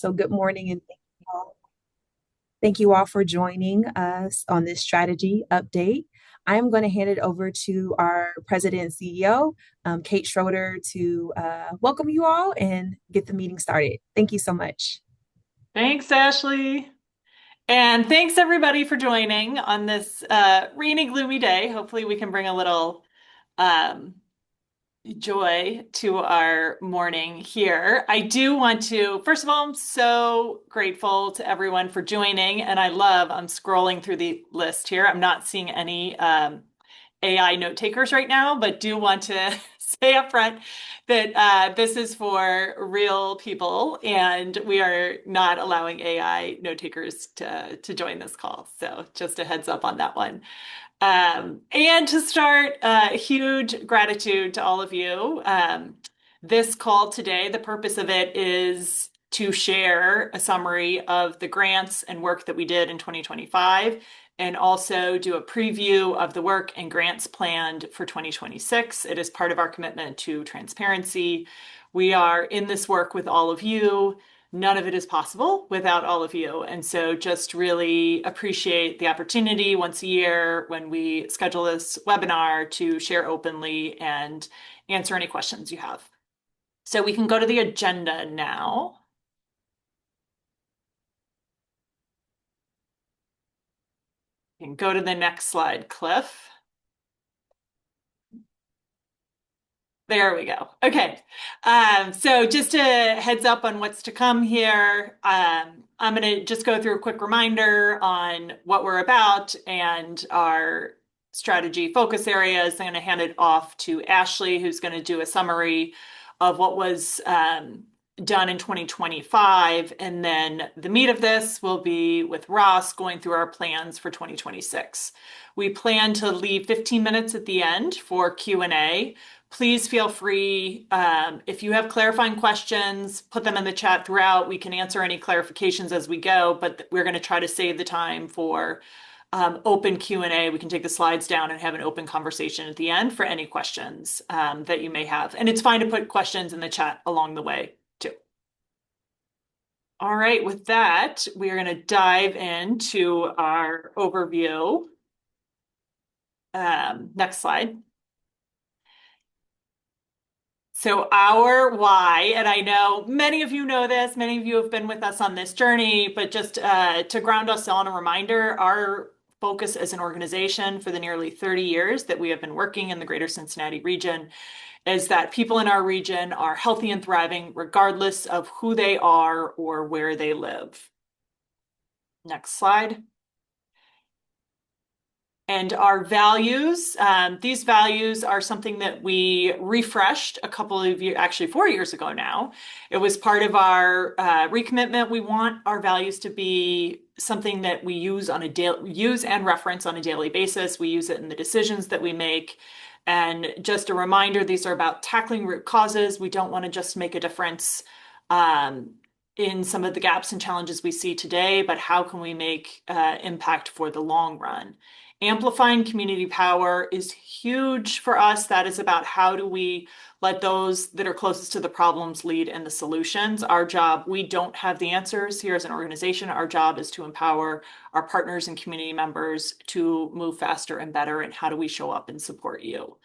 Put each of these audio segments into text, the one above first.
So good morning and thank you all for joining us on this strategy update. I am going to hand it over to our President and CEO, Kate Schroeder, to welcome you all and get the meeting started. Thank you so much. Thanks, Ashley. And thanks everybody for joining on this rainy, gloomy day. Hopefully we can bring a little um, joy to our morning here. I do want to, first of all, I'm so grateful to everyone for joining. And I'm scrolling through the list here. I'm not seeing any AI note takers right now, but do want to say up front that this is for real people and we are not allowing AI note takers to join this call. So just a heads up on that one. And to start, huge gratitude to all of you. This call today, the purpose of it is to share a summary of the grants and work that we did in 2025 and also do a preview of the work and grants planned for 2026. It is part of our commitment to transparency. We are in this work with all of you. None of it is possible without all of you. And so just really appreciate the opportunity once a year when we schedule this webinar to share openly and answer any questions you have. So we can go to the agenda now. You can go to the next slide, Cliff. There we go. Okay. So just a heads up on what's to come here. I'm going to just go through a quick reminder on what we're about and our strategy focus areas. I'm going to hand it off to Ashley, who's going to do a summary of what was done in 2025. And then the meat of this will be with Ross going through our plans for 2026. We plan to leave 15 minutes at the end for Q&A. Please feel free, if you have clarifying questions, put them in the chat throughout. We can answer any clarifications as we go, but we're going to try to save the time for open Q&A. We can take the slides down and have an open conversation at the end for any questions that you may have. And it's fine to put questions in the chat along the way too. All right, with that, we are going to dive into our overview. Next slide. So our why, and I know many of you know this, many of you have been with us on this journey, but just to ground us all in a reminder, our focus as an organization for the nearly 30 years that we have been working in the greater Cincinnati region is that people in our region are healthy and thriving regardless of who they are or where they live. Next slide. And our values, these values are something that we refreshed a couple of years, actually 4 years ago now. It was part of our recommitment. We want our values to be something that we use and reference on a daily basis. We use it in the decisions that we make. And just a reminder, these are about tackling root causes. We don't want to just make a difference in some of the gaps and challenges we see today, but how can we make impact for the long run? Amplifying community power is huge for us. That is about how do we let those that are closest to the problems lead in the solutions. Our job, we don't have the answers here as an organization. Our job is to empower our partners and community members to move faster and better. And how do we show up and support you?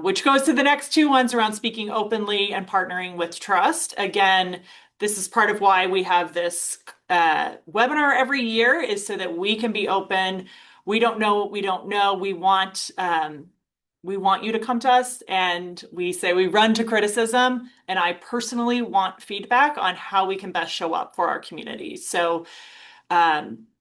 Which goes to the next two ones around speaking openly and partnering with trust. Again, this is part of why we have this webinar every year is so that we can be open. We don't know what we don't know. We want you to come to us, and we say we run to criticism. And I personally want feedback on how we can best show up for our community. So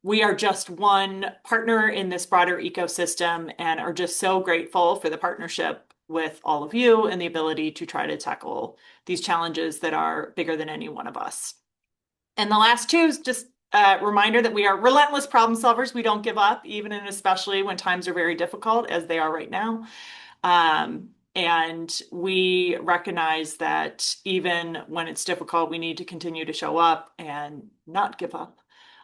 we are just one partner in this broader ecosystem and are just so grateful for the partnership with all of you and the ability to try to tackle these challenges that are bigger than any one of us. And the last two is just reminder that we are relentless problem solvers. We don't give up, even and especially when times are very difficult, as they are right now. And we recognize that even when it's difficult, we need to continue to show up and not give up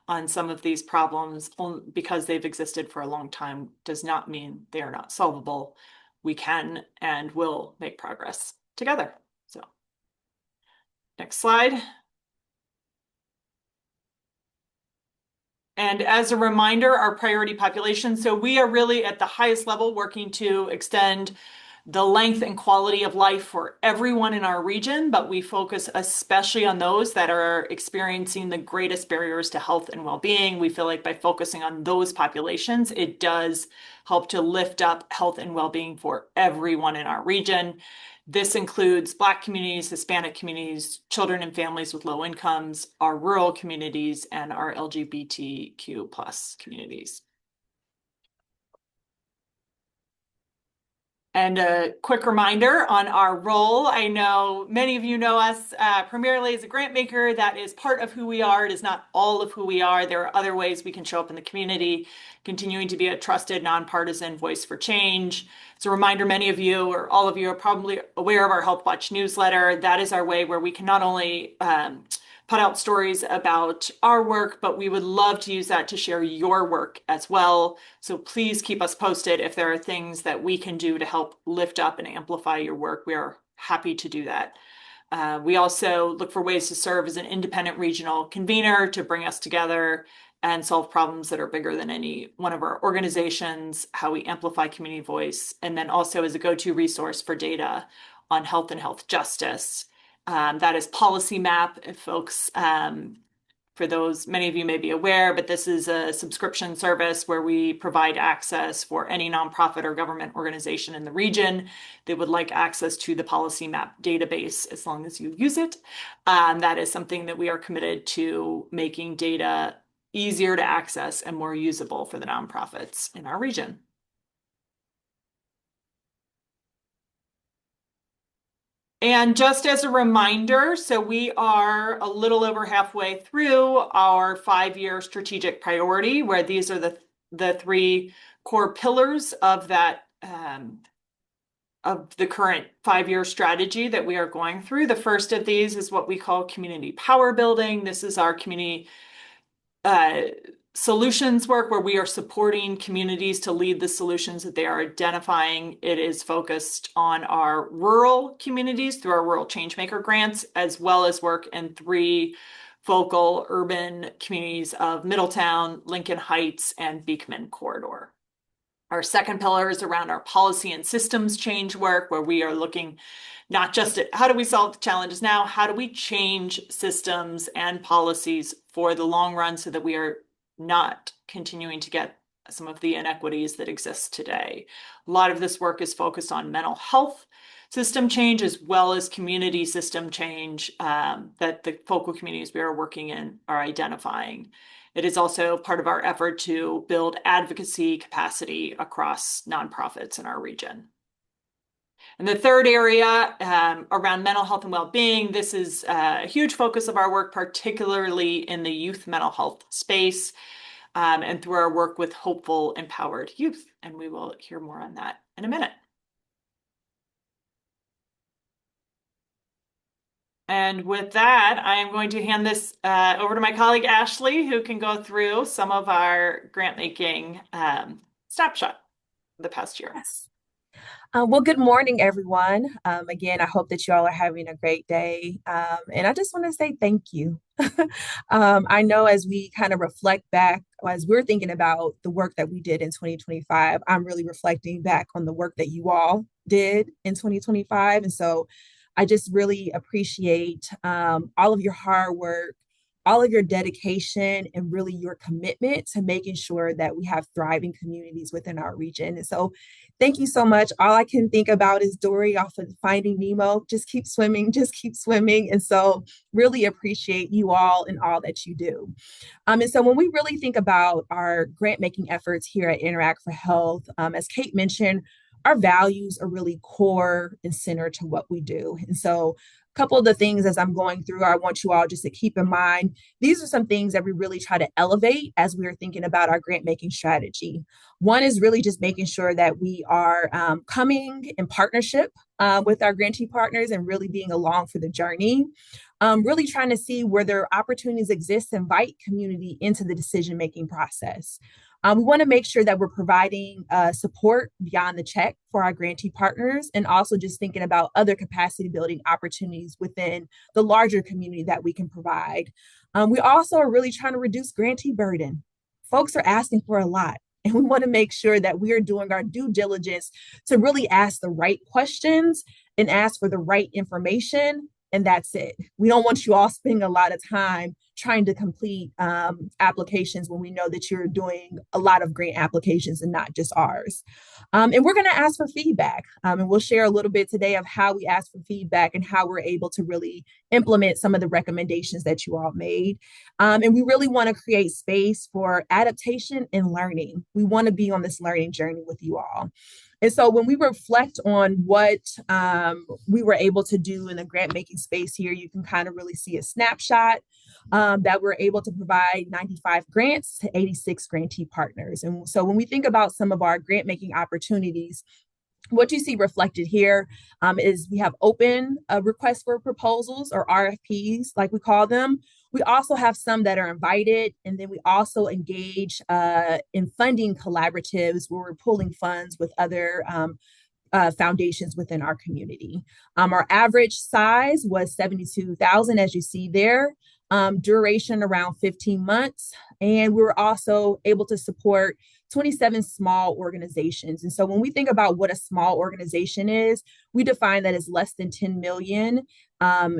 on some of these problems. Because they've existed for a long time does not mean they are not solvable. We can and will make progress together. So, next slide. And as a reminder, our priority population, so we are really at the highest level working to extend the length and quality of life for everyone in our region, but we focus especially on those that are experiencing the greatest barriers to health and well-being. We feel like by focusing on those populations, it does help to lift up health and well-being for everyone in our region. This includes Black communities, Hispanic communities, children and families with low incomes, our rural communities, and our LGBTQ plus communities. And a quick reminder on our role. I know many of you know us primarily as a grant maker. That is part of who we are. It is not all of who we are. There are other ways we can show up in the community, continuing to be a trusted, nonpartisan voice for change. As a reminder, many of you or all of you are probably aware of our Health Watch newsletter. That is our way where we can not only put out stories about our work, but we would love to use that to share your work as well. So please keep us posted if there are things that we can do to help lift up and amplify your work. We are happy to do that. We also look for ways to serve as an independent regional convener to bring us together and solve problems that are bigger than any one of our organizations, how we amplify community voice, and then also as a go-to resource for data on health and health justice. That is Policy Map. If folks, for those, many of you may be aware, but this is a subscription service where we provide access for any nonprofit or government organization in the region that would like access to the Policy Map database as long as you use it. That is something that we are committed to making data easier to access and more usable for the nonprofits in our region. And just as a reminder, so we are a little over halfway through our 5-year strategic priority, where these are the three core pillars of that of the current 5-year strategy that we are going through. The first of these is what we call community power building. This is our community solutions work where we are supporting communities to lead the solutions that they are identifying. It is focused on our rural communities through our rural changemaker grants, as well as work in 3 focal urban communities of Middletown, Lincoln Heights, and Beekman Corridor. Our second pillar is around our policy and systems change work, where we are looking not just at how do we solve the challenges now, how do we change systems and policies for the long run so that we are not continuing to get some of the inequities that exist today. A lot of this work is focused on mental health system change as well as community system change that the focal communities we are working in are identifying. It is also part of our effort to build advocacy capacity across nonprofits in our region. And the third area around mental health and well-being, this is a huge focus of our work, particularly in the youth mental health space and through our work with hopeful, empowered youth. And we will hear more on that in a minute. And with that, I am going to hand this over to my colleague, Ashley, who can go through some of our grant making snapshot of the past year. Yes. Well, good morning, everyone. Again, I hope that you all are having a great day. And I just want to say thank you. I know as we kind of reflect back, as we're thinking about the work that we did in 2025, I'm really reflecting back on the work that you all did in 2025. And so I just really appreciate all of your hard work, all of your dedication, and really your commitment to making sure that we have thriving communities within our region. And so thank you so much. All I can think about is Dory off of Finding Nemo. Just keep swimming, just keep swimming. And so really appreciate you all and all that you do. And so when we really think about our grant making efforts here at Interact for Health, as Kate mentioned, our values are really core and center to what we do. And so a couple of the things as I'm going through, I want you all just to keep in mind. These are some things that we really try to elevate as we are thinking about our grant making strategy. One is really just making sure that we are coming in partnership with our grantee partners and really being along for the journey. Really trying to see where there are opportunities exist to invite community into the decision-making process. We want to make sure that we're providing support beyond the check for our grantee partners and also just thinking about other capacity building opportunities within the larger community that we can provide. We also are really trying to reduce grantee burden. folks are asking for a lot. And we want to make sure that we are doing our due diligence to really ask the right questions and ask for the right information. And that's it. We don't want you all spending a lot of time trying to complete applications when we know that you're doing a lot of grant applications and not just ours. And we're going to ask for feedback. And we'll share a little bit today of how we ask for feedback and how we're able to really implement some of the recommendations that you all made. And we really want to create space for adaptation and learning. We want to be on this learning journey with you all. And so when we reflect on what we were able to do in the grant making space here, you can kind of really see a snapshot that we're able to provide 95 grants to 86 grantee partners. And so when we think about some of our grant making opportunities, what you see reflected here is we have open requests for proposals or RFPs, like we call them. We also have some that are invited, and then we also engage in funding collaboratives where we're pulling funds with other foundations within our community. Our average size was 72,000, as you see there. Duration around 15 months. And we were also able to support 27 small organizations. And so when we think about what a small organization is, we define that as less than 10 million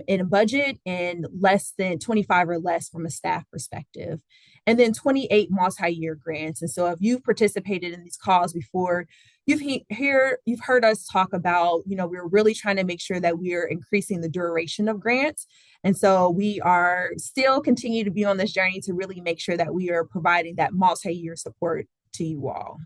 in a budget and less than 25 or less from a staff perspective. And then 28 multi-year grants. And so if you've participated in these calls before, you've heard us talk about, we're really trying to make sure that we are increasing the duration of grants. And so we are still continue to be on this journey to really make sure that we are providing that multi-year support to you all.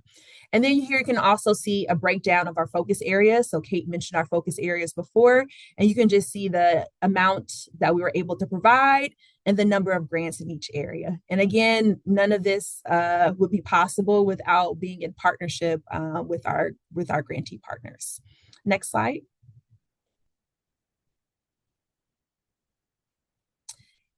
And then here you can also see a breakdown of our focus areas. So Kate mentioned our focus areas before, and you can just see the amount that we were able to provide and the number of grants in each area. And again, none of this would be possible without being in partnership with our grantee partners. Next slide.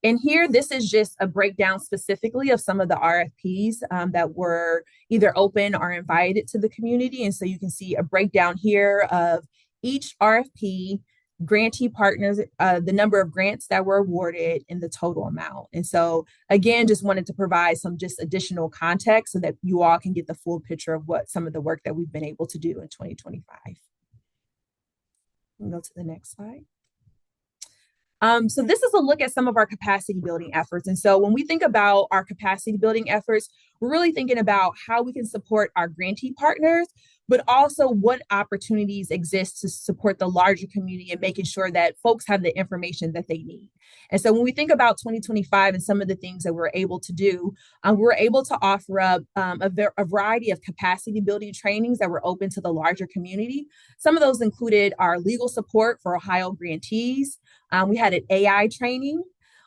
And here, this is just a breakdown specifically of some of the RFPs that were either open or invited to the community. And so you can see a breakdown here of each RFP, grantee partners, the number of grants that were awarded, and the total amount. And so again, just wanted to provide some just additional context so that you all can get the full picture of what some of the work that we've been able to do in 2025. We'll go to the next slide. So this is a look at some of our capacity building efforts. And so when we think about our capacity building efforts, we're really thinking about how we can support our grantee partners, but also what opportunities exist to support the larger community and making sure that folks have the information that they need. And so when we think about 2025 and some of the things that we're able to do, we're able to offer up a variety of capacity building trainings that were open to the larger community. Some of those included our legal support for Ohio grantees. We had an AI training.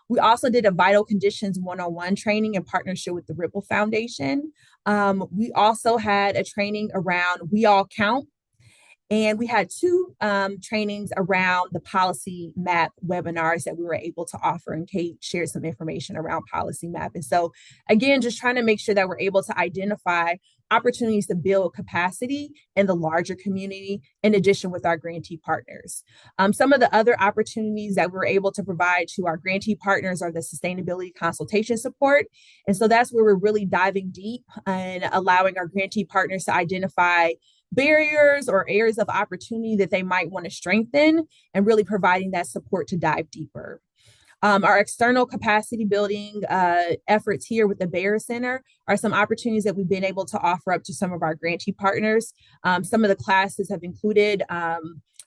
We also did a vital conditions one-on-one training in partnership with the Ripple Foundation. We also had a training around We All Count. And we had two trainings around the policy map webinars that we were able to offer. And Kate shared some information around policy map. And so again, just trying to make sure that we're able to identify opportunities to build capacity in the larger community, in addition with our grantee partners. Some of the other opportunities that we're able to provide to our grantee partners are the sustainability consultation support. And so that's where we're really diving deep and allowing our grantee partners to identify barriers or areas of opportunity that they might want to strengthen and really providing that support to dive deeper. Our external capacity building efforts here with the Bear Center are some opportunities that we've been able to offer up to some of our grantee partners. Some of the classes have included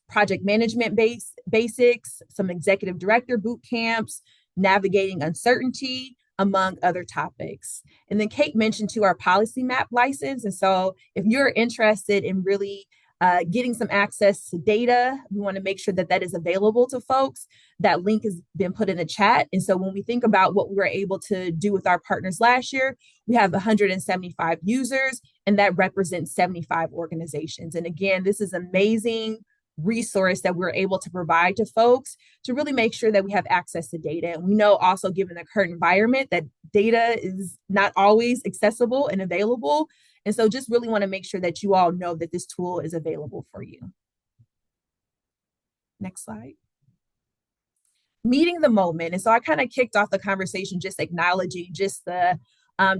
project management basics, some executive director boot camps, navigating uncertainty, among other topics. And then Kate mentioned to our policy map license. And so if you're interested in really getting some access to data, we want to make sure that that is available to folks. That link has been put in the chat. And so when we think about what we were able to do with our partners last year, we have 175 users, and that represents 75 organizations. And again, this is amazing resource that we're able to provide to folks to really make sure that we have access to data. And we know also, given the current environment, that data is not always accessible and available. And so just really want to make sure that you all know that this tool is available for you. Next slide. Meeting the moment. And so I kind of kicked off the conversation just acknowledging just the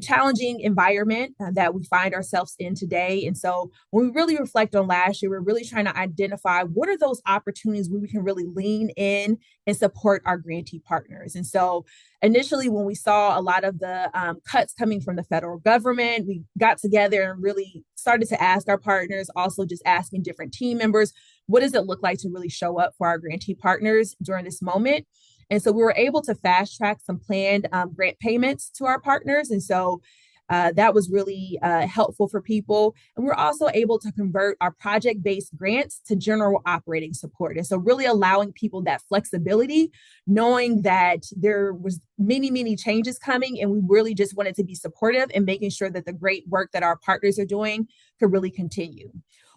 challenging environment that we find ourselves in today. And so when we really reflect on last year, we're really trying to identify what are those opportunities where we can really lean in and support our grantee partners. And so initially, when we saw a lot of the cuts coming from the federal government, we got together and really started to ask our partners, also just asking different team members, what does it look like to really show up for our grantee partners during this moment? And so we were able to fast track some planned grant payments to our partners. And so that was really helpful for people. And we're also able to convert our project based grants to general operating support. And so, really allowing people that flexibility, knowing that there was many changes coming, and we really just wanted to be supportive and making sure that the great work that our partners are doing could really continue.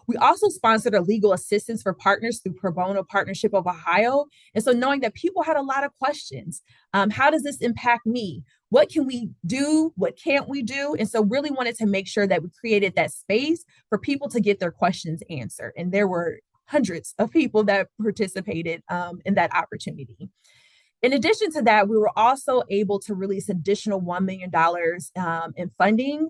We also sponsored a legal assistance for partners through Pro Bono Partnership of Ohio. And so, knowing that people had a lot of questions, how does this impact me? What can we do? What can't we do? And so, really wanted to make sure that we created that space for people to get their questions answered. And there were hundreds of people that participated in that opportunity. In addition to that, we were also able to release additional $1 million in funding.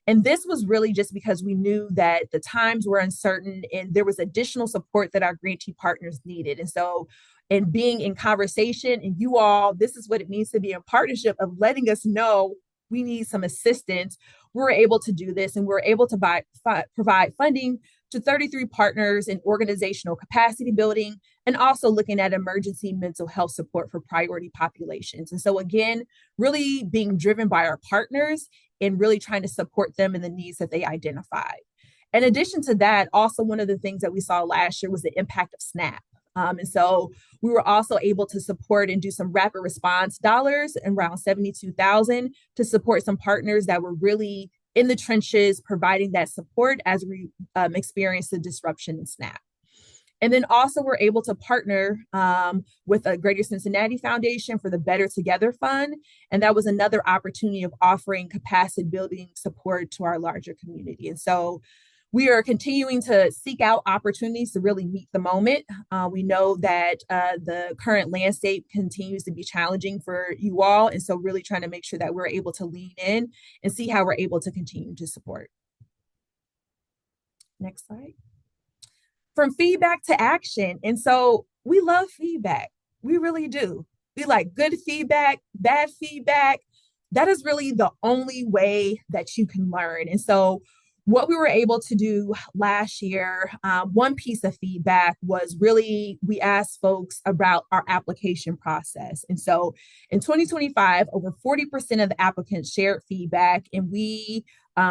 And this was really just because we knew that the times were uncertain and there was additional support that our grantee partners needed. And so, and being in conversation, and you all, this is what it means to be in partnership of letting us know we need some assistance. We're able to do this, and we're able to provide funding to 33 partners in organizational capacity building, and also looking at emergency mental health support for priority populations. And so, again, really being driven by our partners and really trying to support them in the needs that they identified. In addition to that, also one of the things that we saw last year was the impact of SNAP. And so we were also able to support and do some rapid response dollars, around 72,000, to support some partners that were really in the trenches, providing that support as we experienced the disruption in SNAP. And then also we're able to partner with a Greater Cincinnati Foundation for the Better Together Fund. And that was another opportunity of offering capacity building support to our larger community. And so we are continuing to seek out opportunities to really meet the moment. We know that the current landscape continues to be challenging for you all. And so really trying to make sure that we're able to lean in and see how we're able to continue to support. Next slide. From feedback to action. And so we love feedback. We really do. We like good feedback, bad feedback. That is really the only way that you can learn. And so what we were able to do last year, one piece of feedback was really we asked folks about our application process. And so in 2025, over 40% of the applicants shared feedback, and we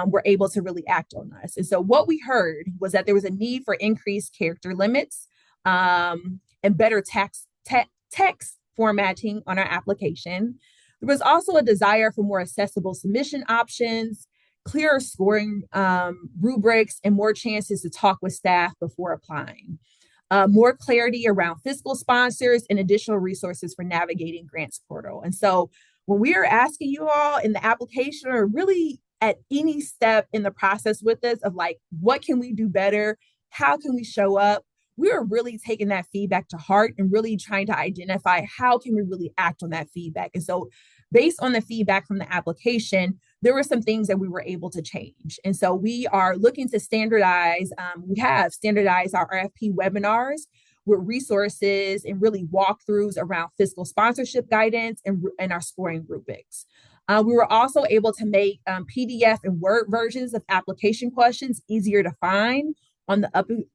were able to really act on us. And so what we heard was that there was a need for increased character limits and better text formatting on our application. There was also a desire for more accessible submission options, clearer scoring rubrics, and more chances to talk with staff before applying. More clarity around fiscal sponsors and additional resources for navigating grants portal. And so when we are asking you all in the application or really at any step in the process with us of like, what can we do better? How can we show up? We are really taking that feedback to heart and really trying to identify how can we really act on that feedback. And so based on the feedback from the application, there were some things that we were able to change. And so we are looking to standardize, we have standardized our RFP webinars with resources and really walkthroughs around fiscal sponsorship guidance and our scoring rubrics. We were also able to make PDF and Word versions of application questions easier to find on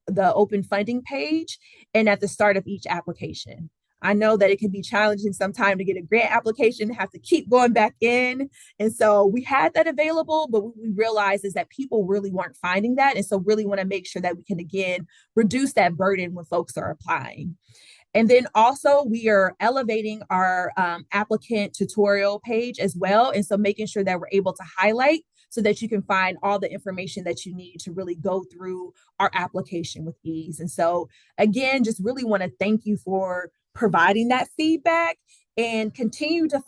the open funding page and at the start of each application. I know that it can be challenging sometimes to get a grant application, have to keep going back in. And so we had that available, but what we realized is that people really weren't finding that. And so really want to make sure that we can, again, reduce that burden when folks are applying. And then also we are elevating our applicant tutorial page as well. And so making sure that we're able to highlight so that you can find all the information that you need to really go through our application with ease. And so again, just really want to thank you for providing that feedback and continue to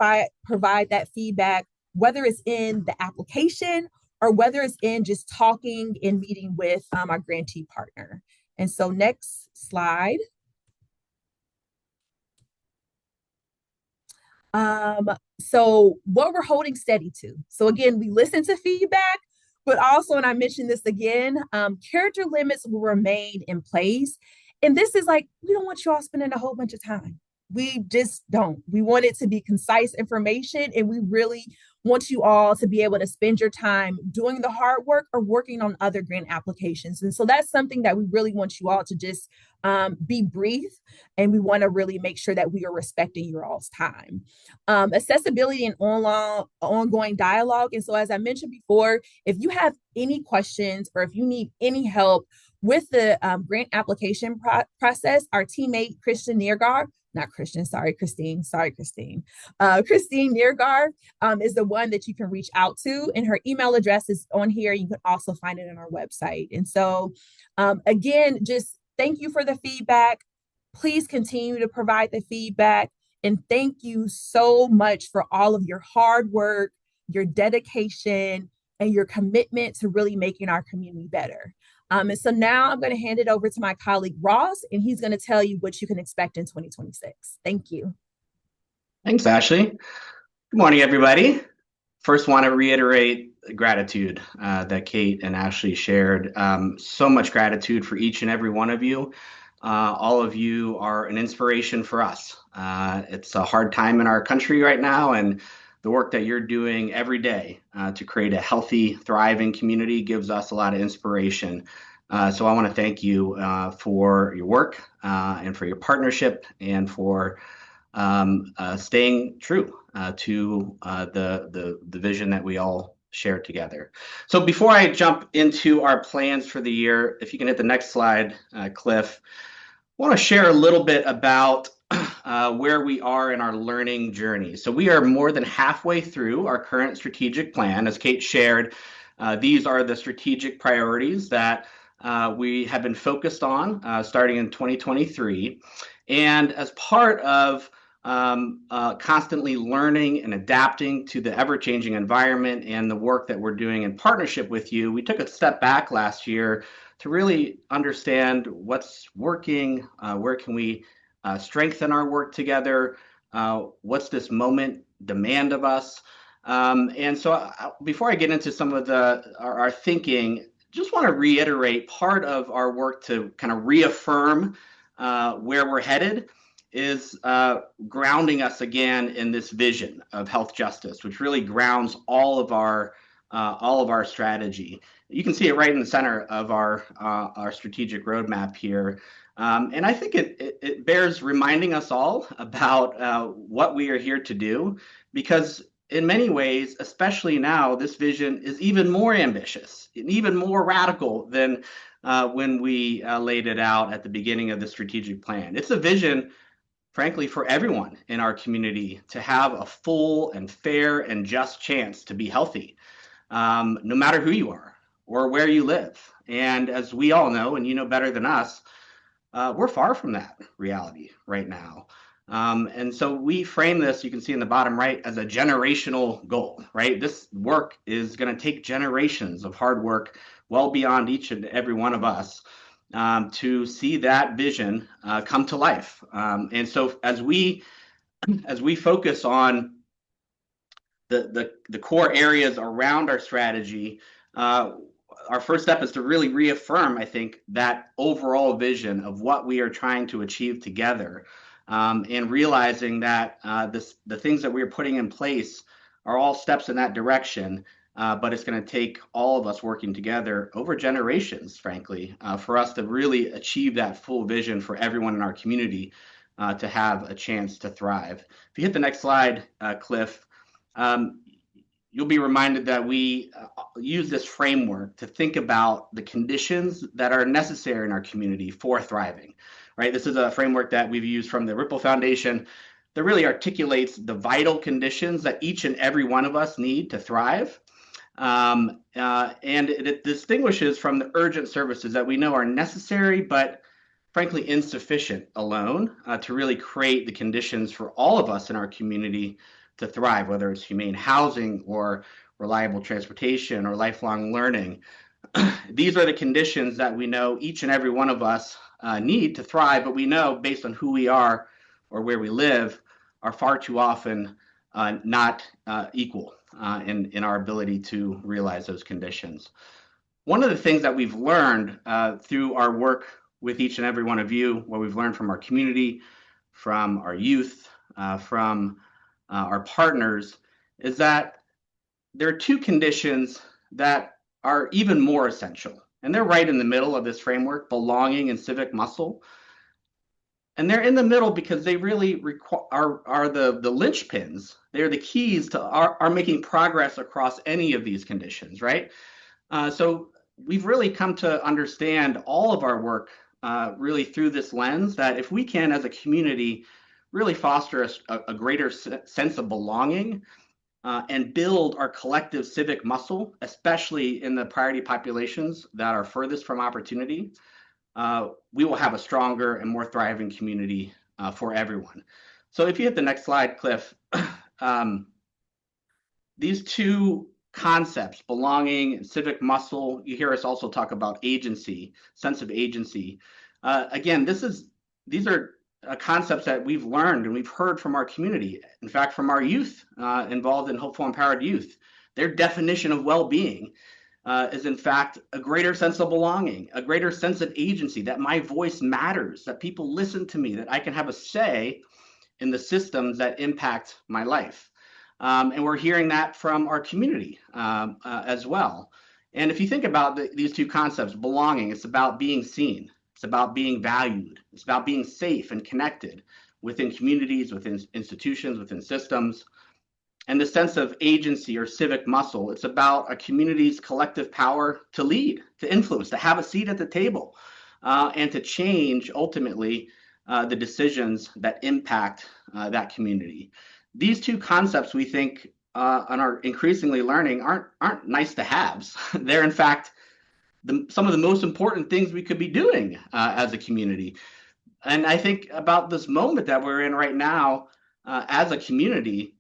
provide that feedback, whether it's in the application or whether it's in just talking and meeting with our grantee partner. And so next slide. So what we're holding steady to. So again, we listen to feedback, but also, and I mentioned this again, character limits will remain in place. And this is like, we don't want you all spending a whole bunch of time. We just don't. We want it to be concise information, and we really want you all to be able to spend your time doing the hard work or working on other grant applications. And so that's something that we really want you all to just be brief, and we want to really make sure that we are respecting your all's time. Accessibility and ongoing dialogue. And so, as I mentioned before, if you have any questions or if you need any help with the grant application process, our teammate Christian Niergar, not Christian, sorry, Christine. Christine Niergar is the one that you can reach out to, and her email address is on here. You can also find it on our website. And so, again, just thank you for the feedback. Please continue to provide the feedback. And thank you so much for all of your hard work, your dedication, and your commitment to really making our community better. And so now I'm going to hand it over to my colleague Ross, and he's going to tell you what you can expect in 2026. Thank you. Thanks, Ashley. Good morning, everybody. First, want to reiterate the gratitude that Kate and Ashley shared. So much gratitude for each and every one of you. All of you are an inspiration for us. It's a hard time in our country right now, and the work that you're doing every day to create a healthy, thriving community gives us a lot of inspiration. So I want to thank you for your work and for your partnership and for staying true to the vision that we all share together. So before I jump into our plans for the year, if you can hit the next slide, Cliff, I want to share a little bit about where we are in our learning journey. So we are more than halfway through our current strategic plan. As Kate shared, these are the strategic priorities that we have been focused on starting in 2023. And as part of constantly learning and adapting to the ever-changing environment and the work that we're doing in partnership with you, we took a step back last year to really understand what's working, where can we strengthen our work together, what's this moment demand of us. And so before I get into some of our thinking, just want to reiterate part of our work to kind of reaffirm where we're headed is grounding us again in this vision of health justice, which really grounds all of our strategy. You can see it right in the center of our strategic roadmap here. And I think it bears reminding us all about what we are here to do, because in many ways, especially now, this vision is even more ambitious and even more radical than when we laid it out at the beginning of the strategic plan. It's a vision, frankly, for everyone in our community to have a full and fair and just chance to be healthy, no matter who you are or where you live. And as we all know, and you know better than us, we're far from that reality right now. And so we frame this, you can see in the bottom right, as a generational goal, right? This work is going to take generations of hard work, well beyond each and every one of us, to see that vision come to life. And so as we focus on the core areas around our strategy, our first step is to really reaffirm, I think, that overall vision of what we are trying to achieve together, and realizing that the things that we are putting in place are all steps in that direction. But it's going to take all of us working together over generations, frankly, for us to really achieve that full vision for everyone in our community to have a chance to thrive. If you hit the next slide, Cliff, you'll be reminded that we use this framework to think about the conditions that are necessary in our community for thriving, right? This is a framework that we've used from the Ripple Foundation that really articulates the vital conditions that each and every one of us need to thrive. And it distinguishes from the urgent services that we know are necessary, but frankly insufficient alone to really create the conditions for all of us in our community to thrive, whether it's humane housing or reliable transportation or lifelong learning. These are the conditions that we know each and every one of us need to thrive, but we know based on who we are or where we live are far too often not equal in our ability to realize those conditions. One of the things that we've learned through our work with each and every one of you, what we've learned from our community, from our youth, from our partners, is that there are two conditions that are even more essential. And they're right in the middle of this framework: belonging and civic muscle. And they're in the middle because they really are the linchpins. They're the keys to our making progress across any of these conditions, right? So we've really come to understand all of our work really through this lens, that if we can, as a community, really foster a greater sense of belonging and build our collective civic muscle, especially in the priority populations that are furthest from opportunity, we will have a stronger and more thriving community for everyone. So if you hit the next slide, Cliff, these two concepts, belonging and civic muscle, you hear us also talk about agency, sense of agency. Again, these are concepts that we've learned and we've heard from our community. In fact, from our youth involved in Hopeful Empowered Youth, their definition of well-being is in fact a greater sense of belonging, a greater sense of agency, that my voice matters, that people listen to me, that I can have a say in the systems that impact my life. And we're hearing that from our community as well. And if you think about these two concepts, belonging, it's about being seen. It's about being valued. It's about being safe and connected within communities, within institutions, within systems. And the sense of agency or civic muscle, it's about a community's collective power to lead, to influence, to have a seat at the table, and to change ultimately the decisions that impact that community. These two concepts, we think, and are increasingly learning, aren't nice to haves. They're in fact some of the most important things we could be doing as a community. And I think about this moment that we're in right now as a community.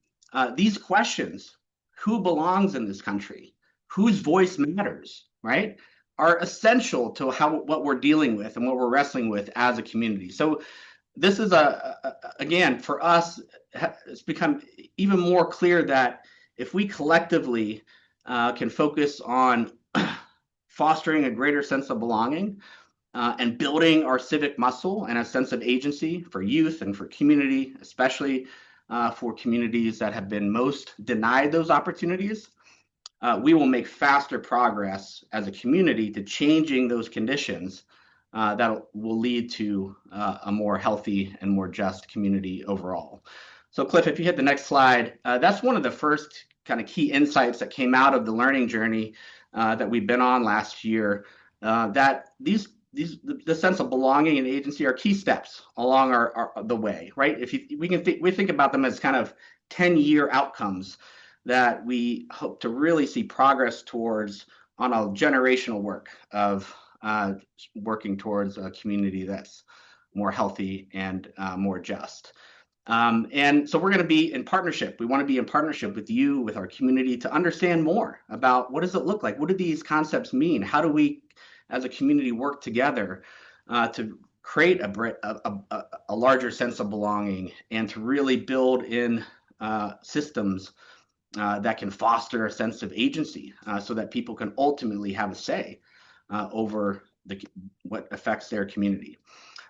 These questions, who belongs in this country, whose voice matters, right, are essential to what we're dealing with and what we're wrestling with as a community. So this is again, for us, it's become even more clear that if we collectively can focus on fostering a greater sense of belonging and building our civic muscle and a sense of agency for youth and for community, especially for communities that have been most denied those opportunities, we will make faster progress as a community to changing those conditions that will lead to a more healthy and more just community overall. So Cliff, if you hit the next slide, that's one of the first kind of key insights that came out of the learning journey that we've been on last year, that the sense of belonging and agency are key steps along the way, right? We think about them as kind of 10-year outcomes that we hope to really see progress towards on a generational work of working towards a community that's more healthy and more just. And so we're going to be in partnership. We want to be in partnership with you, with our community, to understand more about what does it look like? What do these concepts mean? How do we, as a community, work together to create a larger sense of belonging and to really build in systems that can foster a sense of agency so that people can ultimately have a say over what affects their community.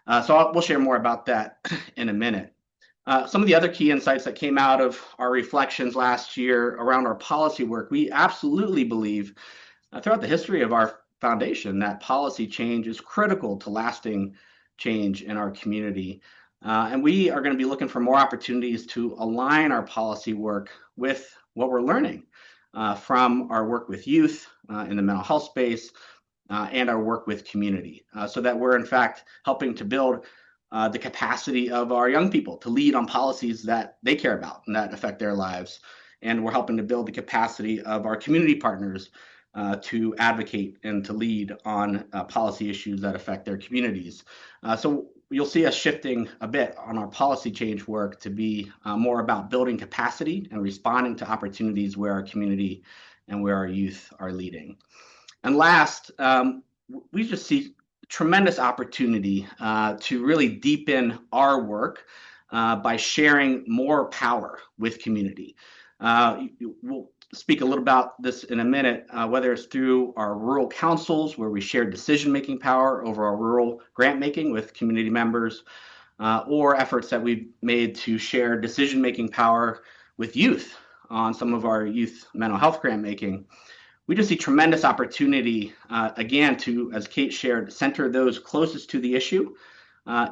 We'll share more about that in a minute. Some of the other key insights that came out of our reflections last year around our policy work, we absolutely believe throughout the history of our foundation that policy change is critical to lasting change in our community. And we are going to be looking for more opportunities to align our policy work with what we're learning from our work with youth in the mental health space and our work with community, so that we're in fact helping to build the capacity of our young people to lead on policies that they care about and that affect their lives. And we're helping to build the capacity of our community partners to advocate and to lead on policy issues that affect their communities. So you'll see us shifting a bit on our policy change work to be more about building capacity and responding to opportunities where our community and where our youth are leading. And last, we just see tremendous opportunity to really deepen our work by sharing more power with community. We'll speak a little about this in a minute, whether it's through our rural councils, where we share decision-making power over our rural grant making with community members, or efforts that we've made to share decision-making power with youth on some of our youth mental health grant making. We just see tremendous opportunity, again, to, as Kate shared, center those closest to the issue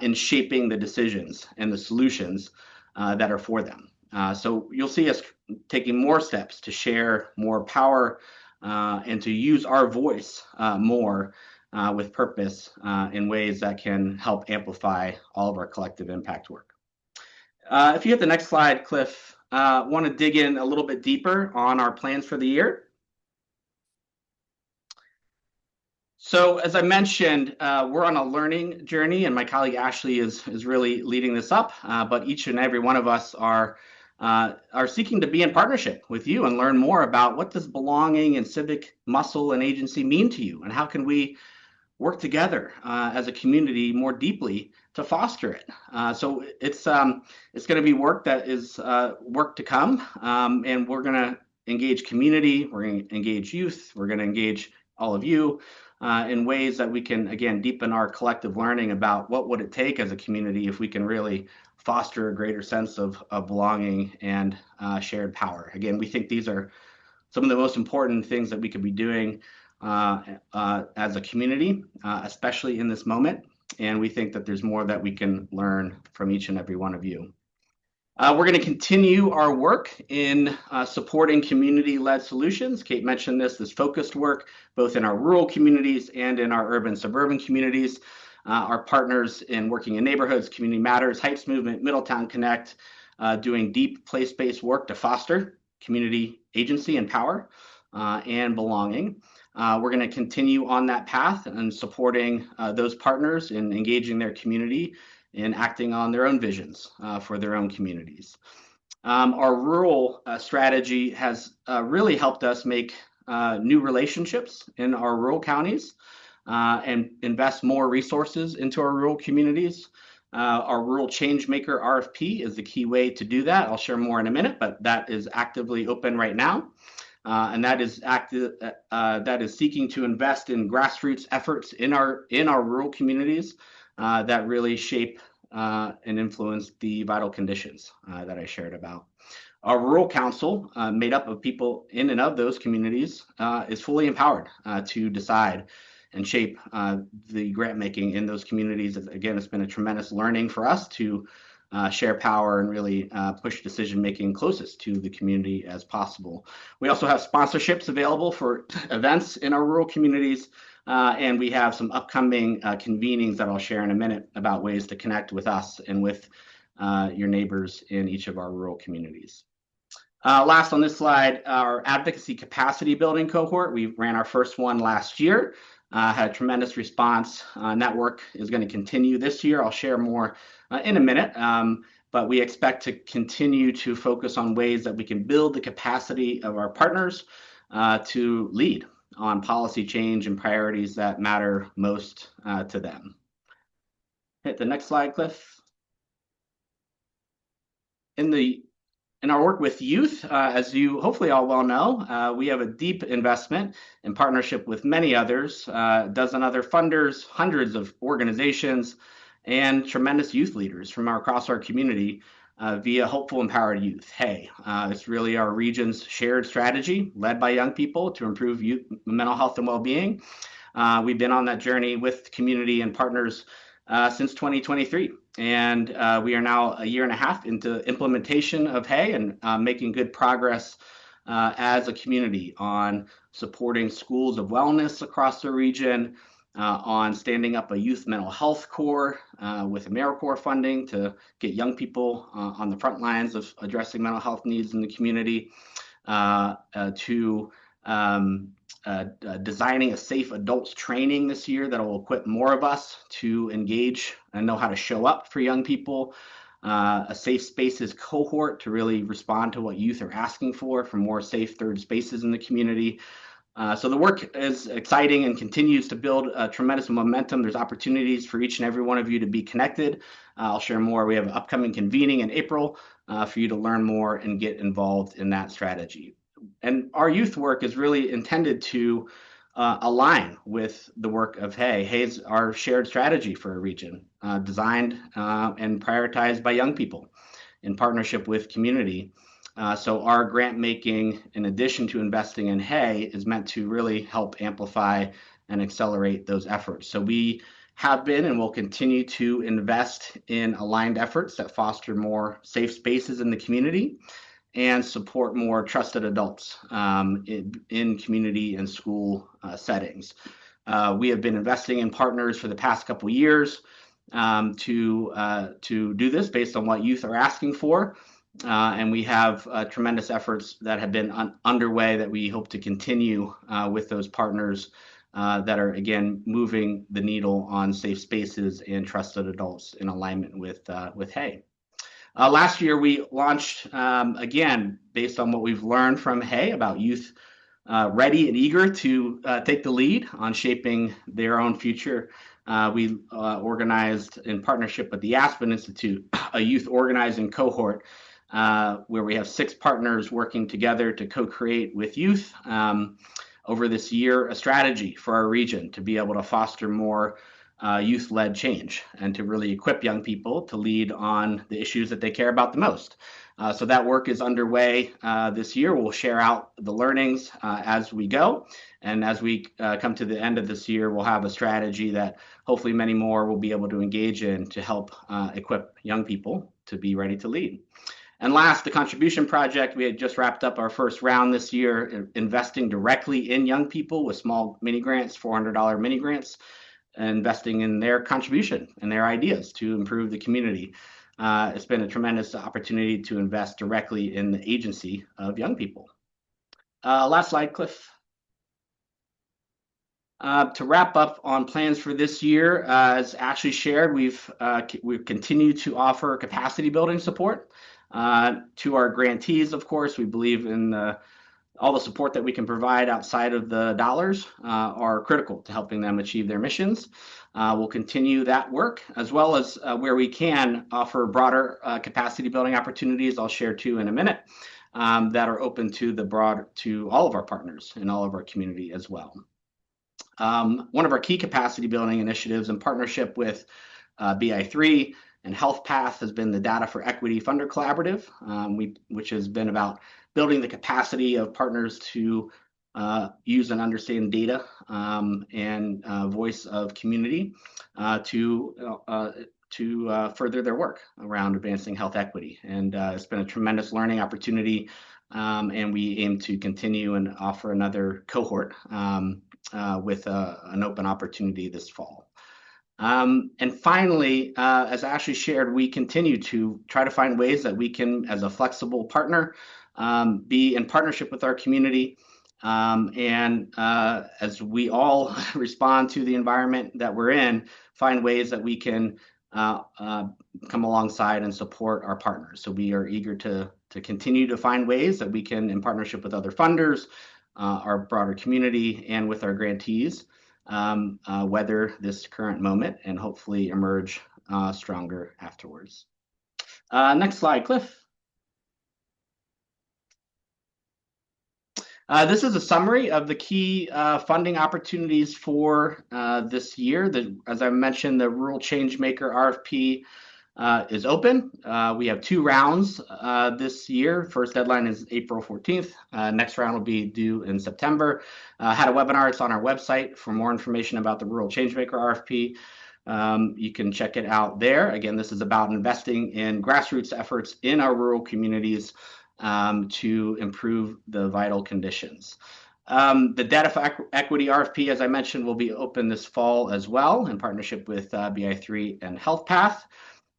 in shaping the decisions and the solutions that are for them. So you'll see us taking more steps to share more power and to use our voice more with purpose in ways that can help amplify all of our collective impact work. If you hit the next slide, Cliff, want to dig in a little bit deeper on our plans for the year. So as I mentioned, we're on a learning journey, and my colleague Ashley is really leading this up. But each and every one of us are seeking to be in partnership with you and learn more about what does belonging and civic muscle and agency mean to you, and how can we work together as a community more deeply to foster it. So it's going to be work that is work to come, and we're going to engage community, we're going to engage youth, we're going to engage all of you in ways that we can, again, deepen our collective learning about what would it take as a community if we can really foster a greater sense of belonging and shared power. Again, we think these are some of the most important things that we could be doing as a community, especially in this moment. And we think that there's more that we can learn from each and every one of you. We're going to continue our work in supporting community-led solutions. Kate mentioned this focused work, both in our rural communities and in our urban suburban communities. Our partners in Working in Neighborhoods, Community Matters, Heights Movement, Middletown Connect, doing deep place-based work to foster community agency and power and belonging. We're going to continue on that path and supporting those partners in engaging their community and acting on their own visions for their own communities. Our rural strategy has really helped us make new relationships in our rural counties and invest more resources into our rural communities. Our Rural Changemaker RFP is the key way to do that. I'll share more in a minute, but that is actively open right now. And that is seeking to invest in grassroots efforts in our rural communities that really shape and influence the vital conditions that I shared about. Our rural council, made up of people in and of those communities, is fully empowered to decide and shape the grant making in those communities. Again, it's been a tremendous learning for us to share power and really push decision making closest to the community as possible. We also have sponsorships available for events in our rural communities, and we have some upcoming convenings that I'll share in a minute about ways to connect with us and with your neighbors in each of our rural communities. Last on this slide, our advocacy capacity building cohort. We ran our first one last year, had a tremendous response, and that work is going to continue this year. I'll share more in a minute, but we expect to continue to focus on ways that we can build the capacity of our partners to lead on policy change and priorities that matter most to them. Hit the next slide, Cliff. In our work with youth, as you hopefully all well know, we have a deep investment in partnership with many others, a dozen other funders, hundreds of organizations, and tremendous youth leaders from across our community via Hopeful Empowered Youth. Hey, it's really our region's shared strategy led by young people to improve youth mental health and well-being. We've been on that journey with community and partners since 2023. And we are now a year and a half into implementation of HEY and making good progress as a community on supporting schools of wellness across the region, on standing up a youth mental health core with AmeriCorps funding to get young people on the front lines of addressing mental health needs in the community, to designing a safe adults training this year that will equip more of us to engage and know how to show up for young people, a safe spaces cohort to really respond to what youth are asking for more safe third spaces in the community, So the work is exciting and continues to build a tremendous momentum. There's opportunities for each and every one of you to be connected. I'll share more. We have an upcoming convening in April for you to learn more and get involved in that strategy. And our youth work is really intended to align with the work of HAY. HAY is our shared strategy for a region, designed and prioritized by young people in partnership with community. So our grant making, in addition to investing in HAY, is meant to really help amplify and accelerate those efforts. So we have been and will continue to invest in aligned efforts that foster more safe spaces in the community and support more trusted adults in community and school settings. We have been investing in partners for the past couple years to do this based on what youth are asking for. And we have tremendous efforts that have been underway that we hope to continue with those partners that are, again, moving the needle on safe spaces and trusted adults in alignment with HAY. Last year, we launched, again, based on what we've learned from HAY about youth ready and eager to take the lead on shaping their own future. We organized in partnership with the Aspen Institute, a youth organizing cohort where we have 6 partners working together to co-create with youth over this year a strategy for our region to be able to foster more youth-led change and to really equip young people to lead on the issues that they care about the most. So that work is underway this year. We'll share out the learnings as we go. And as we come to the end of this year, we'll have a strategy that hopefully many more will be able to engage in to help equip young people to be ready to lead. And last, the contribution project. We had just wrapped up our first round this year, investing directly in young people with small mini grants, $400 mini grants, investing in their contribution and their ideas to improve the community. It's been a tremendous opportunity to invest directly in the agency of young people. Last slide, Cliff. To wrap up on plans for this year, as Ashley shared, we've continued to offer capacity building support to our grantees. Of course, we believe in all the support that we can provide outside of the dollars are critical to helping them achieve their missions. We'll continue that work, as well as where we can offer broader capacity building opportunities. I'll share 2 in a minute that are open to all of our partners in all of our community as well. One of our key capacity building initiatives in partnership with BI3 and Health Path has been the Data for Equity Funder Collaborative, which has been about building the capacity of partners to use and understand data and voice of community to further their work around advancing health equity. And it's been a tremendous learning opportunity, and we aim to continue and offer another cohort with an open opportunity this fall. And finally, as Ashley shared, we continue to try to find ways that we can, as a flexible partner, be in partnership with our community. And as we all respond to the environment that we're in, find ways that we can come alongside and support our partners. So we are eager to continue to find ways that we can, in partnership with other funders, our broader community, and with our grantees, weather this current moment and hopefully emerge stronger afterwards. Next slide, Cliff. This is a summary of the key funding opportunities for this year. As I mentioned, the Rural Changemaker RFP is open. We have 2 rounds this year. First deadline is April 14th. Next round will be due in September. Had a webinar. It's on our website for more information about the Rural Changemaker RFP. You can check it out there. Again, this is about investing in grassroots efforts in our rural communities to improve the vital conditions. The Data for Equity RFP, as I mentioned, will be open this fall as well in partnership with BI3 and Health Path.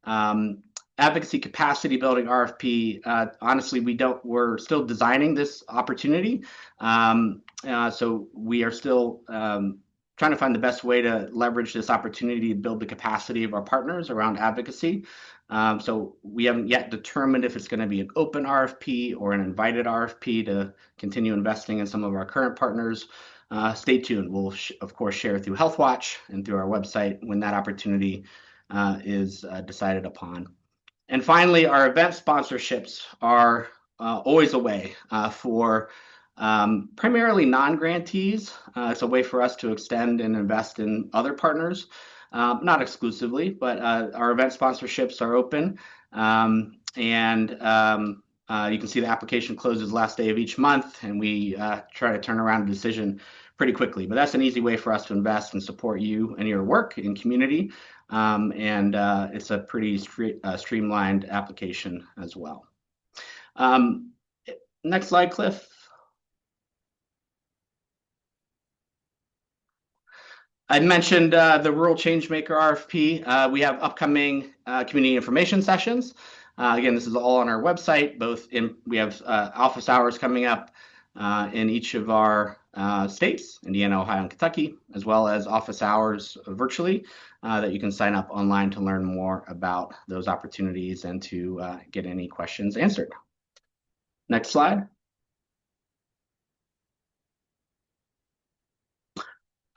Advocacy capacity building RFP, honestly, we're still designing this opportunity. So we are still trying to find the best way to leverage this opportunity to build the capacity of our partners around advocacy. So we haven't yet determined if it's going to be an open RFP or an invited RFP to continue investing in some of our current partners. Stay tuned. We'll, of course, share through HealthWatch and through our website when that opportunity is decided upon. And finally, our event sponsorships are always a way for primarily non-grantees. It's a way for us to extend and invest in other partners, not exclusively, but our event sponsorships are open. You can see the application closes last day of each month, and we try to turn around a decision pretty quickly. But that's an easy way for us to invest and support you and your work in community. It's a pretty streamlined application as well. Next slide, Cliff. I mentioned the Rural Changemaker RFP. We have upcoming community information sessions. Again, this is all on our website. We have office hours coming up in each of our states, Indiana, Ohio, and Kentucky, as well as office hours virtually that you can sign up online to learn more about those opportunities and to get any questions answered. Next slide.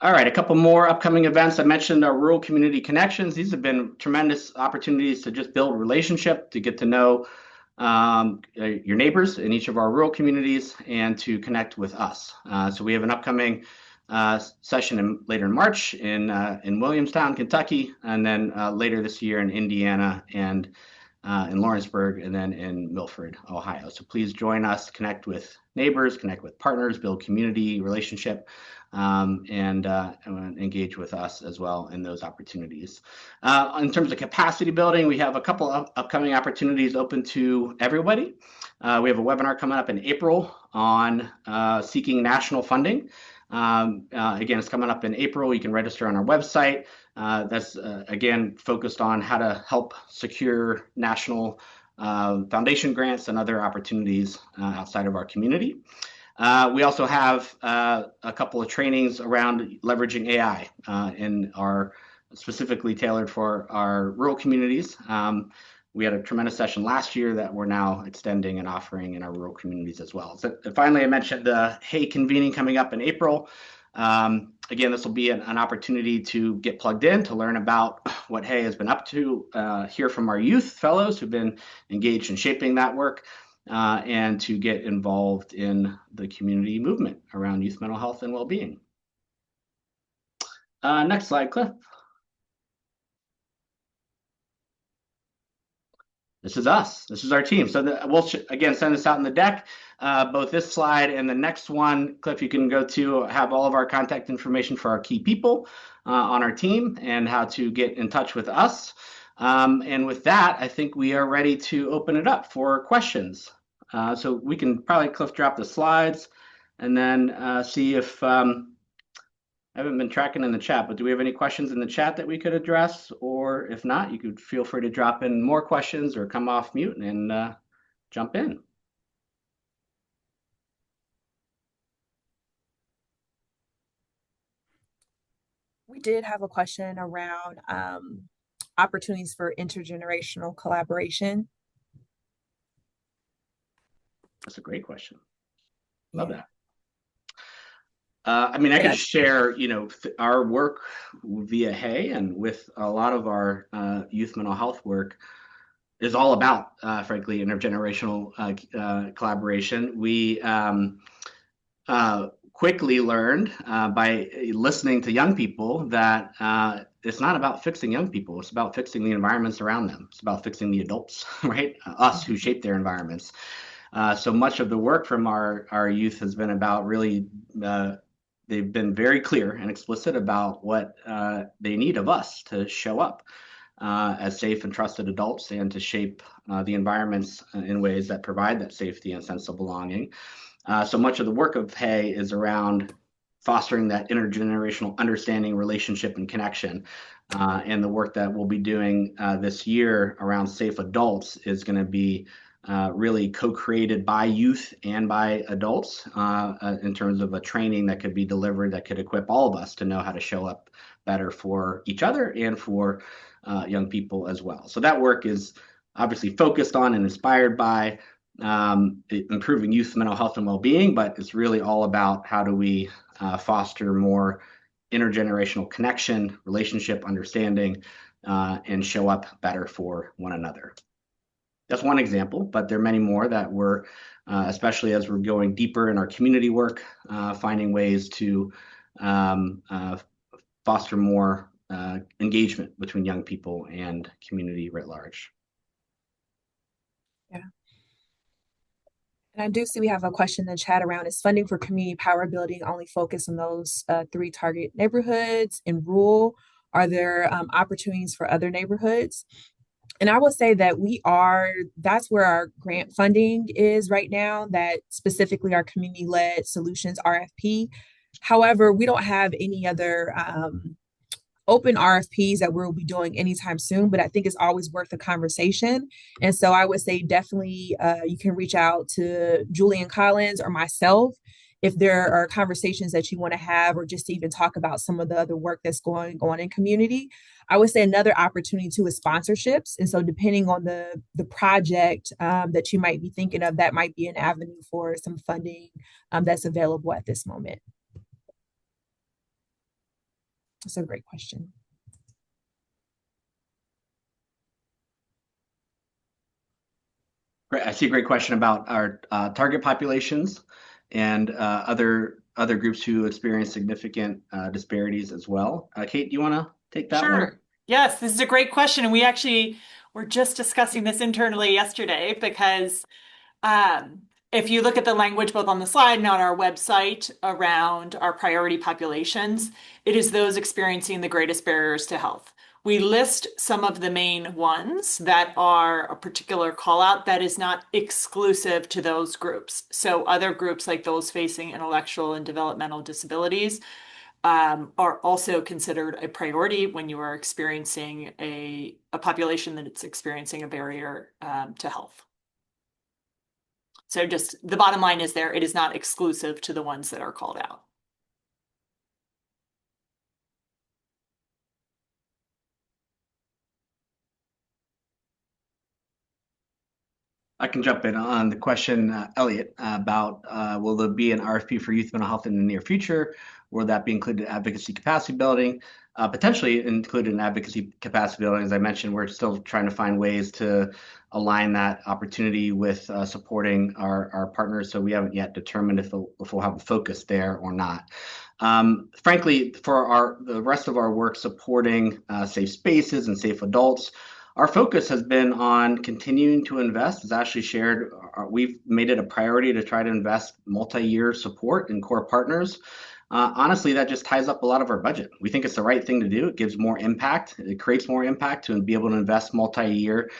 All right, a couple more upcoming events. I mentioned our Rural Community Connections. These have been tremendous opportunities to just build relationship, to get to know your neighbors in each of our rural communities, and to connect with us. So we have an upcoming session later in March in Williamstown, Kentucky, and then later this year in Indiana and in Lawrenceburg, and then in Milford, Ohio. So please join us, connect with neighbors, connect with partners, build community relationship, and engage with us as well in those opportunities. In terms of capacity building, we have a couple of upcoming opportunities open to everybody. We have a webinar coming up in April on seeking national funding. Again, it's coming up in April. You can register on our website. That's again focused on how to help secure national foundation grants and other opportunities outside of our community. We also have a couple of trainings around leveraging AI specifically tailored for our rural communities. We had a tremendous session last year that we're now extending and offering in our rural communities as well. So finally, I mentioned the HAY convening coming up in April. Again, this will be an opportunity to get plugged in, to learn about what HAY has been up to, hear from our youth fellows who've been engaged in shaping that work, and to get involved in the community movement around youth mental health and well-being. Next slide, Cliff. This is us. This is our team. So we'll, again, send this out in the deck. Both this slide and the next one, Cliff, you can go to have all of our contact information for our key people on our team and how to get in touch with us. And with that, I think we are ready to open it up for questions. So we can probably, Cliff, drop the slides and then see if I haven't been tracking in the chat, but do we have any questions in the chat that we could address? Or if not, you could feel free to drop in more questions or come off mute and jump in. We did have a question around opportunities for intergenerational collaboration. That's a great question. Love that. I mean, I could share, our work via HAY and with a lot of our youth mental health work is all about, frankly, intergenerational collaboration. We quickly learned by listening to young people that it's not about fixing young people. It's about fixing the environments around them. It's about fixing the adults, right? Us who shape their environments. So much of the work from our youth has been about really they've been very clear and explicit about what they need of us to show up as safe and trusted adults and to shape the environments in ways that provide that safety and sense of belonging. So much of the work of HAY is around fostering that intergenerational understanding, relationship, and connection. And the work that we'll be doing this year around safe adults is going to be really co-created by youth and by adults in terms of a training that could be delivered that could equip all of us to know how to show up better for each other and for young people as well. So that work is obviously focused on and inspired by improving youth mental health and well-being, but it's really all about how do we foster more intergenerational connection, relationship understanding, and show up better for one another. That's one example, but there are many more that we're, especially as we're going deeper in our community work, finding ways to foster more engagement between young people and community writ large. Yeah. And I do see we have a question in the chat around, is funding for community power building only focused on those three target neighborhoods in rural? Are there opportunities for other neighborhoods? And I will say that that's where our grant funding is right now, that specifically our community-led solutions RFP. However, we don't have any other open RFPs that we'll be doing anytime soon, but I think it's always worth a conversation. And so I would say definitely you can reach out to Julian Collins or myself if there are conversations that you want to have, or just to even talk about some of the other work that's going on in community. I would say another opportunity too is sponsorships. And so depending on the project that you might be thinking of, that might be an avenue for some funding that's available at this moment. That's a great question. Great. I see a great question about our target populations and other groups who experience significant disparities as well. Kate, do you want to take that one? Sure. Yes, this is a great question. And we actually were just discussing this internally yesterday because if you look at the language both on the slide and on our website around our priority populations, it is those experiencing the greatest barriers to health. We list some of the main ones that are a particular call out that is not exclusive to those groups. So other groups like those facing intellectual and developmental disabilities are also considered a priority when you are experiencing a population that's experiencing a barrier to health. So just the bottom line is it is not exclusive to the ones that are called out. I can jump in on the question, Elliot, about will there be an RFP for youth mental health in the near future? Will that be included in advocacy capacity building? Potentially included in advocacy capacity building. As I mentioned, we're still trying to find ways to align that opportunity with supporting our partners. So we haven't yet determined if we'll have a focus there or not. Frankly, for the rest of our work supporting safe spaces and safe adults, our focus has been on continuing to invest. As Ashley shared, we've made it a priority to try to invest multi-year support in core partners. Honestly, that just ties up a lot of our budget. We think it's the right thing to do. It gives more impact. It creates more impact to be able to invest multi-year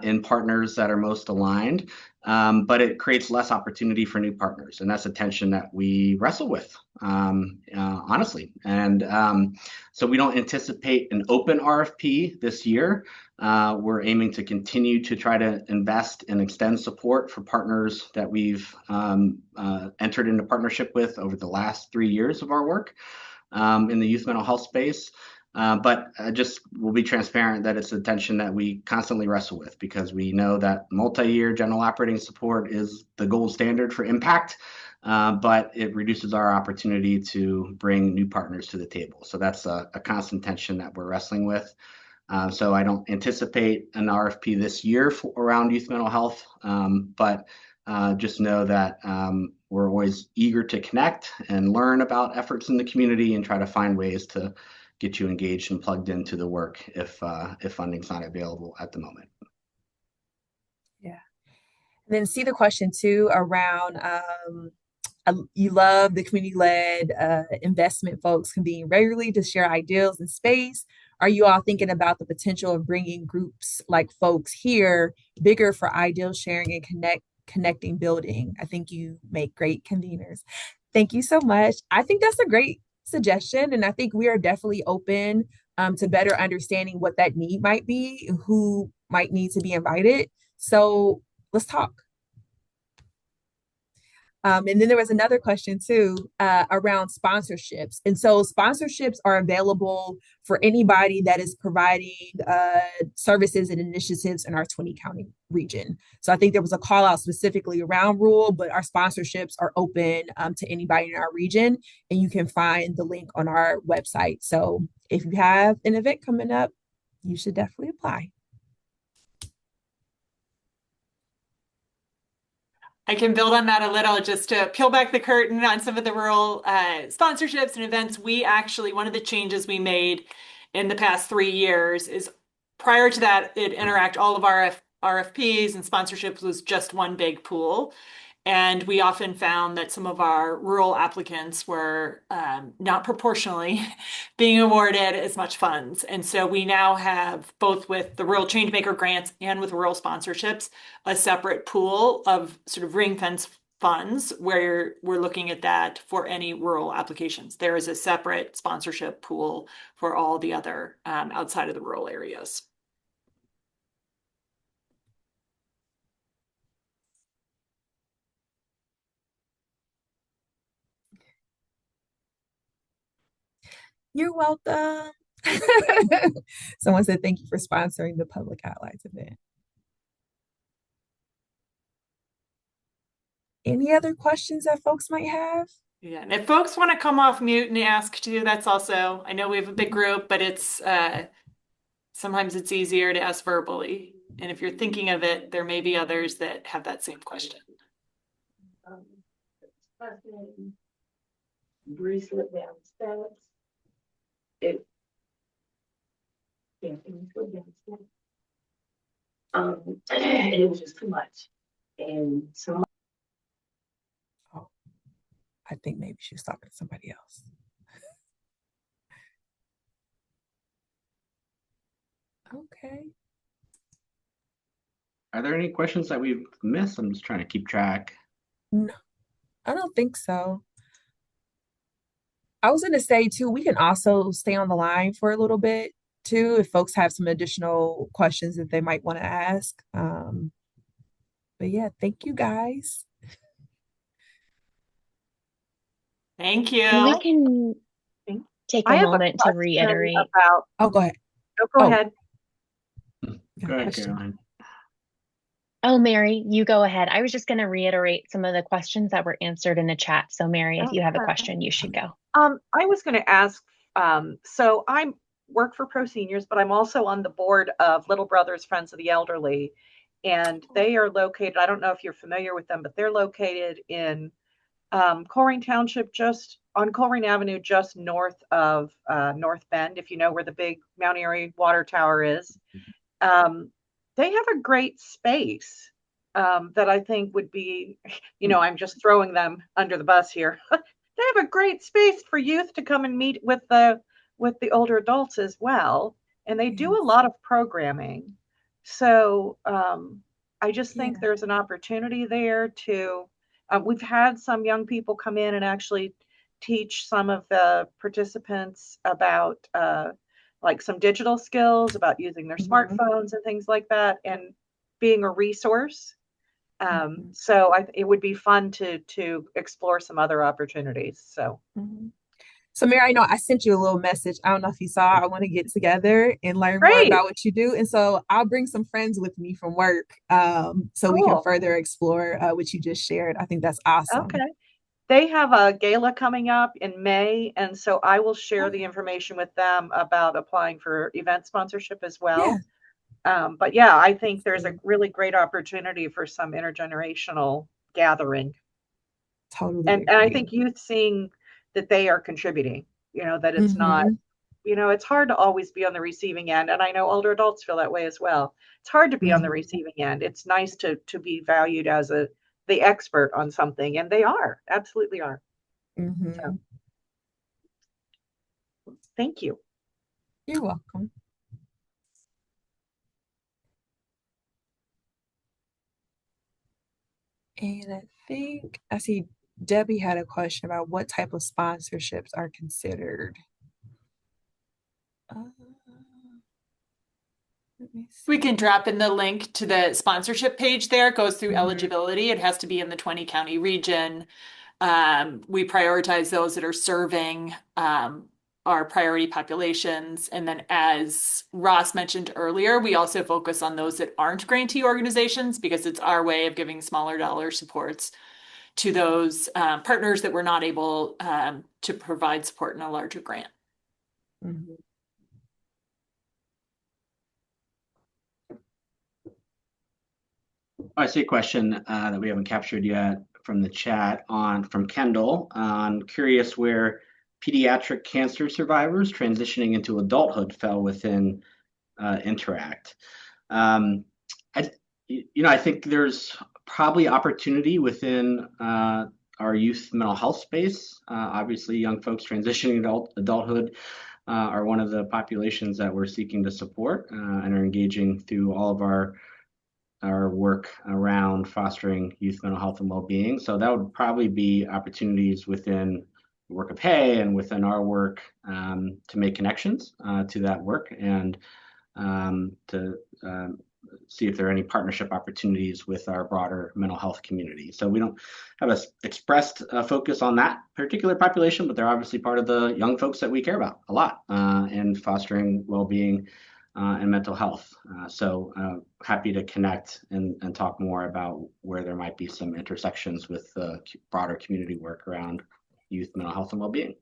in partners that are most aligned. But it creates less opportunity for new partners. And that's a tension that we wrestle with, honestly. And so we don't anticipate an open RFP this year. We're aiming to continue to try to invest and extend support for partners that we've entered into partnership with over the last 3 years of our work in the youth mental health space. But just we'll be transparent that it's a tension that we constantly wrestle with, because we know that multi-year general operating support is the gold standard for impact, but it reduces our opportunity to bring new partners to the table. So that's a constant tension that we're wrestling with. So I don't anticipate an RFP this year around youth mental health, but just know that we're always eager to connect and learn about efforts in the community and try to find ways to get you engaged and plugged into the work if funding's not available at the moment. Yeah. And then see the question too around you love the community-led investment folks convene regularly to share ideas and space. Are you all thinking about the potential of bringing groups like folks here bigger for ideal sharing and connecting building? I think you make great conveners. Thank you so much. I think that's a great suggestion. And I think we are definitely open to better understanding what that need might be, who might need to be invited. So let's talk. And then there was another question too around sponsorships. And so sponsorships are available for anybody that is providing services and initiatives in our 20 county region. So I think there was a call out specifically around rural, but our sponsorships are open to anybody in our region. And you can find the link on our website. So if you have an event coming up, you should definitely apply. I can build on that a little just to peel back the curtain on some of the rural sponsorships and events. We actually, one of the changes we made in the past 3 years is prior to that, it Interact, all of our RFPs and sponsorships was just one big pool. And we often found that some of our rural applicants were not proportionally being awarded as much funds. And so we now have, both with the rural changemaker grants and with rural sponsorships, a separate pool of sort of ring fence funds where we're looking at that for any rural applications. There is a separate sponsorship pool for all the other outside of the rural areas. You're welcome. Someone said thank you for sponsoring the Public Allies event. Any other questions that folks might have? Yeah, and if folks want to come off mute and ask too, that's also, I know we have a big group, but it's sometimes it's easier to ask verbally. And if you're thinking of it, there may be others that have that same question. Bree slipped down steps. It yeah, it slid down steps. And it was just too much. And so Oh, I think maybe she was talking to somebody else. Okay. Are there any questions that we've missed? I'm just trying to keep track. No, I don't think so. I was going to say too, we can also stay on the line for a little bit too, if folks have some additional questions that they might want to ask. But yeah, thank you guys. Thank We you. can take I a have a moment to question reiterate. about, Oh, go ahead. go Oh, ahead. Go ahead, question. Caroline. Oh, Mary, you go ahead. I was just going to reiterate some of the questions that were answered in the chat. So, Mary, if you have a Okay. question, you should go. I was going to ask, so I work for Pro Seniors, but I'm also on the board of Little Brothers Friends of the Elderly, and they are located, I don't know if you're familiar with them, but they're located in Colerain Township, just on Colerain Avenue, just north of North Bend, if you know where the big Mount Airy water tower is. They have a great space that I think would be, I'm just throwing them under the bus here. They have a great space for youth to come and meet with the older adults as well, and they do a lot of programming. So I just think there's an opportunity there to. We've had some young people come in and actually teach some of the participants about like some digital skills, about using their smartphones and things like that, and being a resource. So it would be fun to explore some other opportunities. So. So, Mary, I know I sent you a little message. I don't know if you saw. I want to get together and learn more Great. about what you do, and so I'll bring some friends with me from work, so we can Cool. further explore what you just shared. I think that's awesome. Okay. They have a gala coming up in May, and so I will share the information with them about applying for event sponsorship as well. But yeah, I think there's a really great opportunity for some intergenerational gathering. Totally And I agree. think youth seeing that they are contributing, that it's not, Mhm. it's hard to always be on the receiving end. And I know older adults feel that way as well. It's hard to be on the Mhm. receiving end. It's nice to be valued as the expert on something, and they are, absolutely are. So Mhm. thank you. You're welcome. And I think I see Debbie had a question about what type of sponsorships are considered. Uh, We can drop in the link to the sponsorship page there. It goes through Mhm. eligibility. It has to be in the 20 county region. We prioritize those that are serving our priority populations. And then, as Ross mentioned earlier, we also focus on those that aren't grantee organizations because it's our way of giving smaller dollar supports to those partners that were not able to provide support in a larger grant. Mhm. I see a question that we haven't captured yet from the chat from Kendall. Curious where pediatric cancer survivors transitioning into adulthood fell within Interact. I, I think there's probably opportunity within our youth mental health space. Obviously, young folks transitioning to adulthood are one of the populations that we're seeking to support and are engaging through all of our work around fostering youth mental health and well-being. So that would probably be opportunities within the work of Hay and within our work to make connections to that work and to see if there are any partnership opportunities with our broader mental health community. So we don't have an expressed focus on that particular population, but they're obviously part of the young folks that we care about a lot in fostering well-being and mental health. So happy to connect and talk more about where there might be some intersections with the broader community work around youth mental health and well-being.